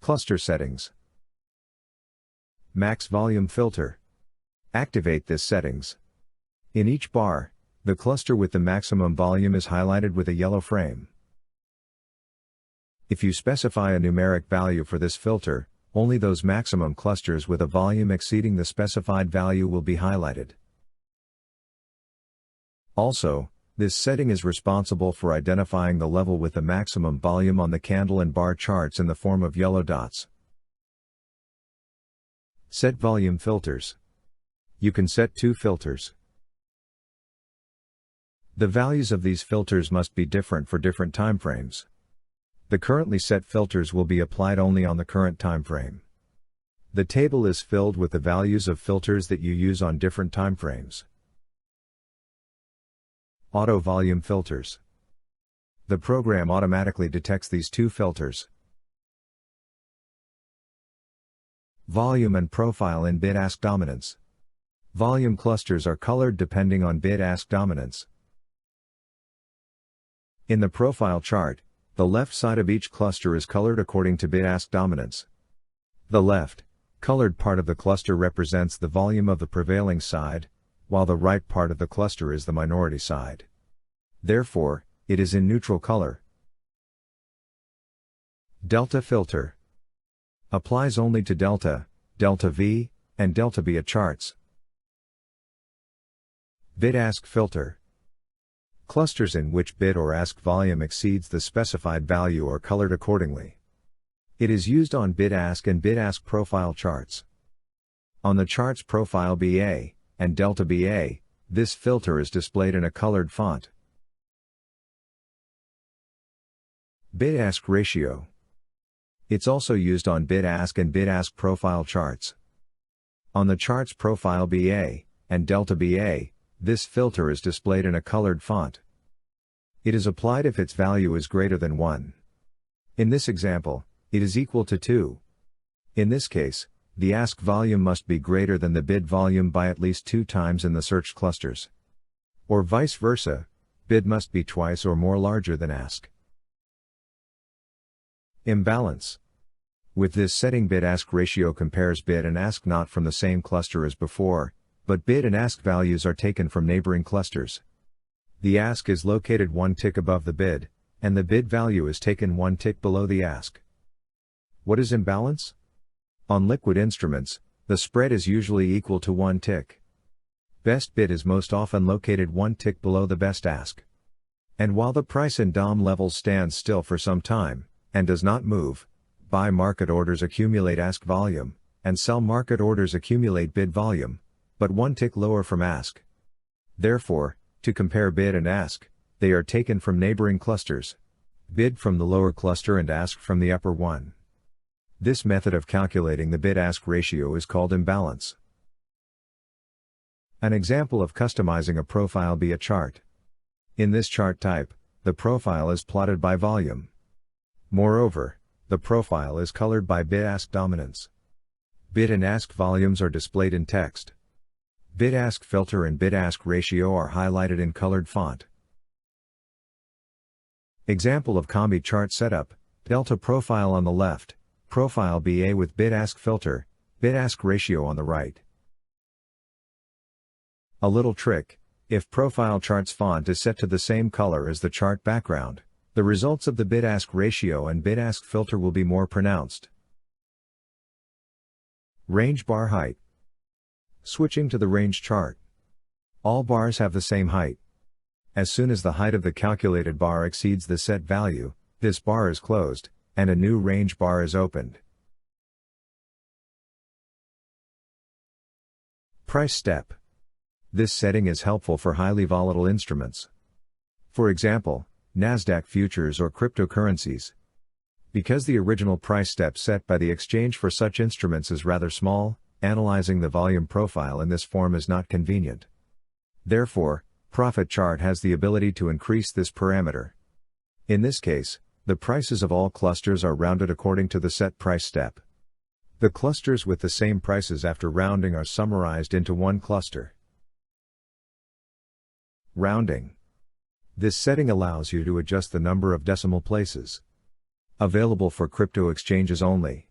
Cluster settings. Max volume filter. Activate this settings. In each bar, the cluster with the maximum volume is highlighted with a yellow frame. If you specify a numeric value for this filter, only those maximum clusters with a volume exceeding the specified value will be highlighted. Also, this setting is responsible for identifying the level with the maximum volume on the candle and bar charts in the form of yellow dots. Set volume filters. You can set two filters. The values of these filters must be different for different timeframes. The currently set filters will be applied only on the current timeframe. The table is filled with the values of filters that you use on different timeframes. Auto volume filters. The program automatically detects these two filters. Volume and profile in bid-ask dominance. Volume clusters are colored depending on bid-ask dominance. In the profile chart, the left side of each cluster is colored according to bid-ask dominance. The left, colored part of the cluster represents the volume of the prevailing side, while the right part of the cluster is the minority side. Therefore, it is in neutral color. Delta filter. Applies only to delta, delta V, and delta beta charts. Bid-ask filter. Clusters in which bid or ask volume exceeds the specified value are colored accordingly. It is used on bid-ask and bid-ask profile charts. On the charts profile BA and delta BA, this filter is displayed in a colored font. Bid-ask ratio. It's also used on bid-ask and bid-ask profile charts. On the charts profile BA and delta BA, this filter is displayed in a colored font. It is applied if its value is greater than 1. In this example, it is equal to 2. In this case, the ask volume must be greater than the bid volume by at least 2 times in the searched clusters. Or vice versa, bid must be twice or more larger than ask. Imbalance. With this setting, bid-ask ratio compares bid and ask not from the same cluster as before, but bid and ask values are taken from neighboring clusters. The ask is located 1 tick above the bid, and the bid value is taken 1 tick below the ask. What is imbalance? On liquid instruments, the spread is usually equal to 1 tick. Best bid is most often located 1 tick below the best ask. And while the price in DOM levels stands still for some time, and does not move, buy market orders accumulate ask volume, and sell market orders accumulate bid volume, but 1 tick lower from ask. Therefore, to compare bid and ask, they are taken from neighboring clusters. Bid from the lower cluster and ask from the upper one. This method of calculating the bid-ask ratio is called imbalance. An example of customizing a profile BA chart. In this chart type, the profile is plotted by volume. Moreover, the profile is colored by bid-ask dominance. Bid and ask volumes are displayed in text. Bid-ask filter and bid-ask ratio are highlighted in colored font. Example of combi chart setup: delta profile on the left, profile BA with bid-ask filter, bid-ask ratio on the right. A little trick: if profile chart's font is set to the same color as the chart background, the results of the bid-ask ratio and bid-ask filter will be more pronounced. Range bar height. Switching to the range chart. All bars have the same height. As soon as the height of the calculated bar exceeds the set value, this bar is closed, and a new range bar is opened. Price step. This setting is helpful for highly volatile instruments. For example, Nasdaq futures or cryptocurrencies. Because the original price step set by the exchange for such instruments is rather small, analyzing the volume profile in this form is not convenient. Therefore, Profit Chart has the ability to increase this parameter. In this case, the prices of all clusters are rounded according to the set price step. The clusters with the same prices after rounding are summarized into one cluster. Rounding. This setting allows you to adjust the number of decimal places. Available for crypto exchanges only.